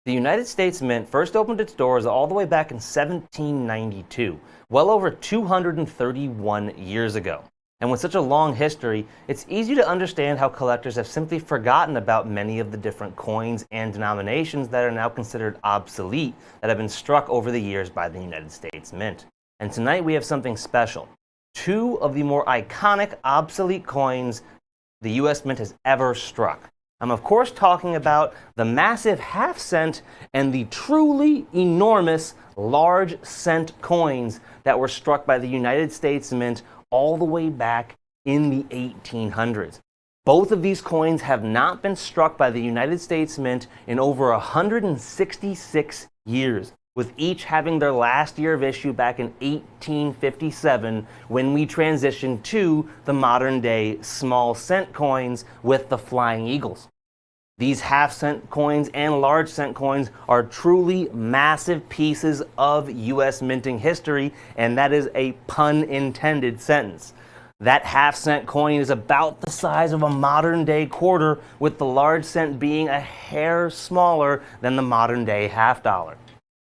The United States Mint first opened its doors all the way back in 1792, well over 231 years ago. And with such a long history, it's easy to understand how collectors have simply forgotten about many of the different coins and denominations that are now considered obsolete that have been struck over the years by the United States Mint. And tonight we have something special. Two of the more iconic obsolete coins the US Mint has ever struck. I'm of course talking about the massive half cent and the truly enormous large cent coins that were struck by the United States Mint all the way back in the 1800s. Both of these coins have not been struck by the United States Mint in over 166 years, with each having their last year of issue back in 1857 when we transitioned to the modern day small cent coins with the flying eagles. These half cent coins and large cent coins are truly massive pieces of US minting history, and that is a pun intended sentence. That half cent coin is about the size of a modern day quarter, with the large cent being a hair smaller than the modern day half dollar.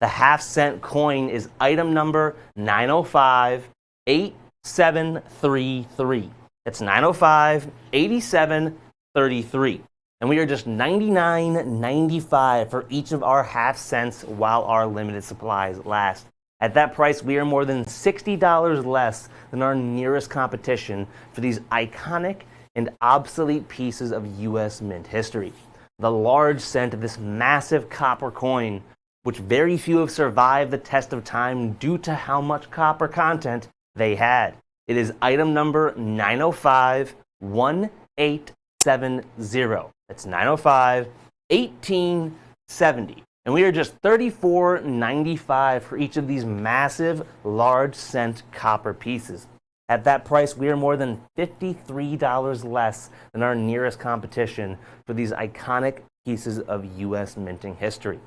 The half cent coin is item number 905-8733. That's 905-8733. And we are just $99.95 for each of our half cents while our limited supplies last. At that price, we are more than $60 less than our nearest competition for these iconic and obsolete pieces of US Mint history. The large cent of this massive copper coin, which very few have survived the test of time due to how much copper content they had. It is item number 905-1870. That's 905-1870. And we are just $34.95 for each of these massive large cent copper pieces. At that price, we are more than $53 less than our nearest competition for these iconic pieces of US minting history.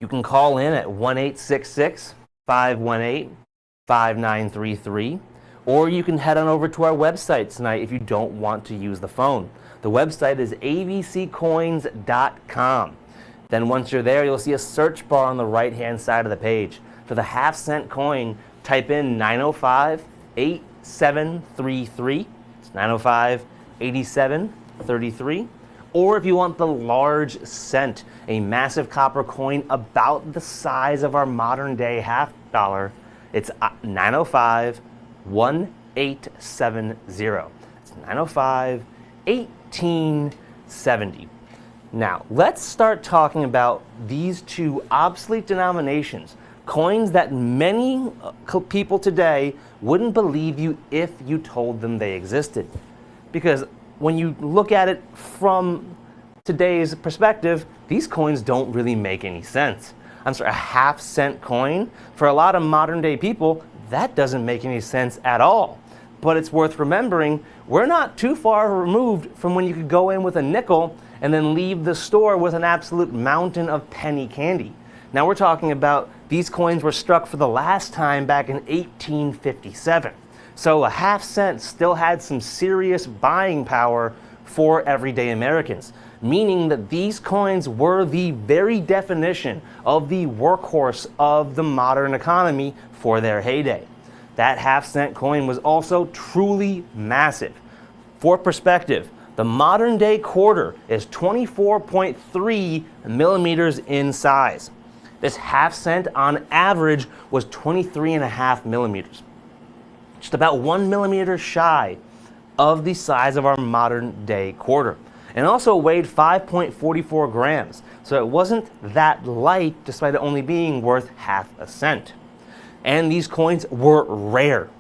You can call in at 1-866-518-5933, or you can head on over to our website tonight if you don't want to use the phone. The website is avccoins.com. Then once you're there, you'll see a search bar on the right-hand side of the page. For the half cent coin, type in 905-8733. It's 905-8733. Or if you want the large cent, a massive copper coin about the size of our modern day half dollar, it's 905-1870. It's 905-1870. Now, let's start talking about these two obsolete denominations, coins that many people today wouldn't believe you if you told them they existed. Because when you look at it from today's perspective, these coins don't really make any sense. I'm sorry, a half cent coin, for a lot of modern day people, that doesn't make any sense at all. But it's worth remembering, we're not too far removed from when you could go in with a nickel and then leave the store with an absolute mountain of penny candy. Now we're talking about these coins were struck for the last time back in 1857. So a half cent still had some serious buying power for everyday Americans, meaning that these coins were the very definition of the workhorse of the modern economy for their heyday. That half cent coin was also truly massive. For perspective, the modern day quarter is 24.3 millimeters in size. This half cent on average was 23.5 millimeters. Just about 1 millimeter shy of the size of our modern day quarter. And also weighed 5.44 grams. So it wasn't that light despite it only being worth half a cent. And these coins were rare.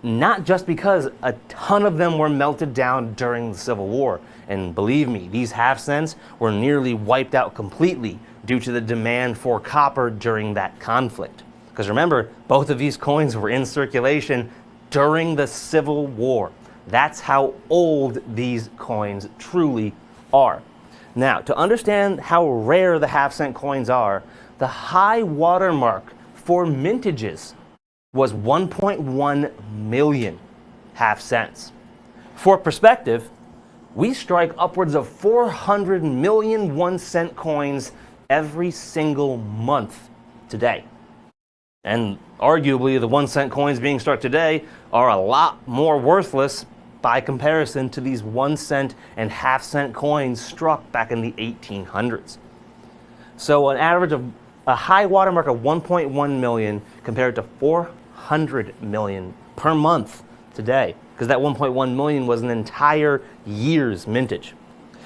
Not just because a ton of them were melted down during the Civil War. And believe me, these half cents were nearly wiped out completely due to the demand for copper during that conflict. Because remember, both of these coins were in circulation during the Civil War. That's how old these coins truly are. Now, to understand how rare the half cent coins are, the high watermark for mintages was 1.1 million half cents. For perspective, we strike upwards of 400 million 1 cent coins every single month today. And arguably, the 1-cent coins being struck today are a lot more worthless by comparison to these 1-cent and half-cent coins struck back in the 1800s. So an average of a high watermark of 1.1 million compared to 400 million per month today, because that 1.1 million was an entire year's mintage.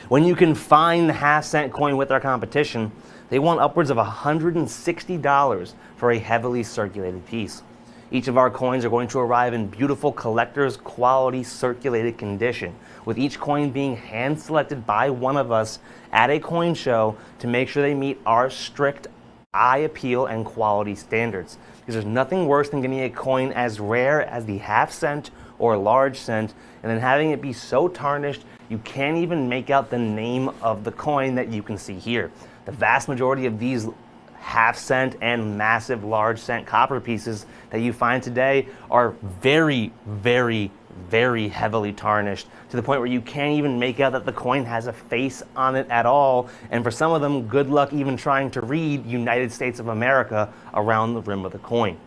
When you can find the half-cent coin with our competition, they want upwards of $160 for a heavily circulated piece. Each of our coins are going to arrive in beautiful collector's quality circulated condition, with each coin being hand-selected by one of us at a coin show to make sure they meet our strict eye appeal and quality standards. Because there's nothing worse than getting a coin as rare as the half-cent or large cent, and then having it be so tarnished you can't even make out the name of the coin that you can see here. The vast majority of these half-cent and massive large-cent copper pieces that you find today are very, very, very heavily tarnished to the point where you can't even make out that the coin has a face on it at all. And for some of them, good luck even trying to read United States of America around the rim of the coin.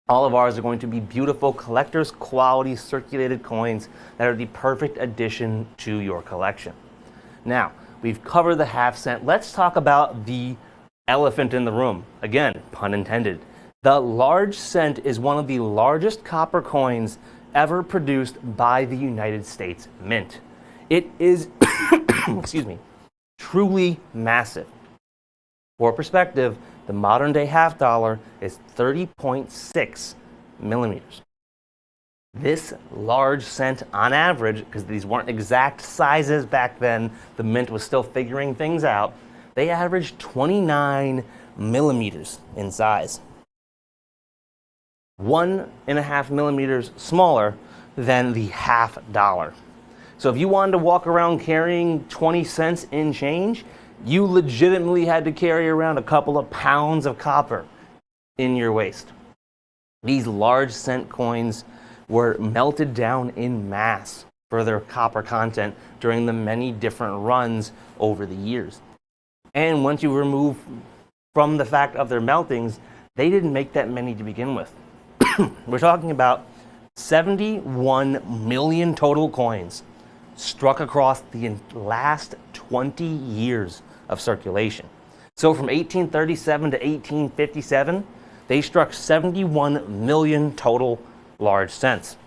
All of ours are going to be beautiful collector's quality circulated coins that are the perfect addition to your collection. Now, we've covered the half-cent. Let's talk about the elephant in the room. Again, pun intended. The large cent is one of the largest copper coins ever produced by the United States Mint. It is, excuse me, truly massive. For perspective, the modern day half dollar is 30.6 millimeters. This large cent on average, because these weren't exact sizes back then, the Mint was still figuring things out, they averaged 29 millimeters in size. 1.5 millimeters smaller than the half dollar. So if you wanted to walk around carrying 20 cents in change, you legitimately had to carry around a couple of pounds of copper in your waist. These large cent coins were melted down in mass for their copper content during the many different runs over the years. And once you remove from the fact of their meltings, they didn't make that many to begin with. We're talking about 71 million total coins struck across the last 20 years of circulation. So from 1837 to 1857, they struck 71 million total large cents.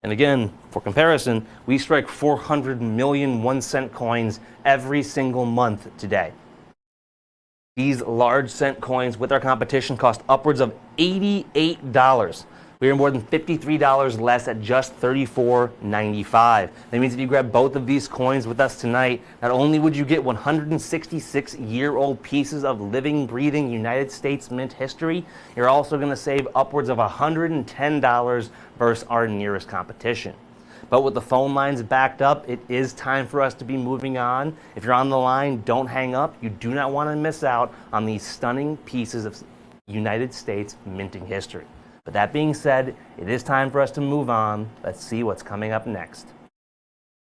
And again, for comparison, we strike 400 million 1-cent coins every single month today. These large cent coins with our competition cost upwards of $88. We are more than $53 less at just $34.95. That means if you grab both of these coins with us tonight, not only would you get 166-year-old pieces of living, breathing United States Mint history, you're also going to save upwards of $110 versus our nearest competition. But with the phone lines backed up, it is time for us to be moving on. If you're on the line, don't hang up. You do not want to miss out on these stunning pieces of United States minting history. But that being said, it is time for us to move on. Let's see what's coming up next.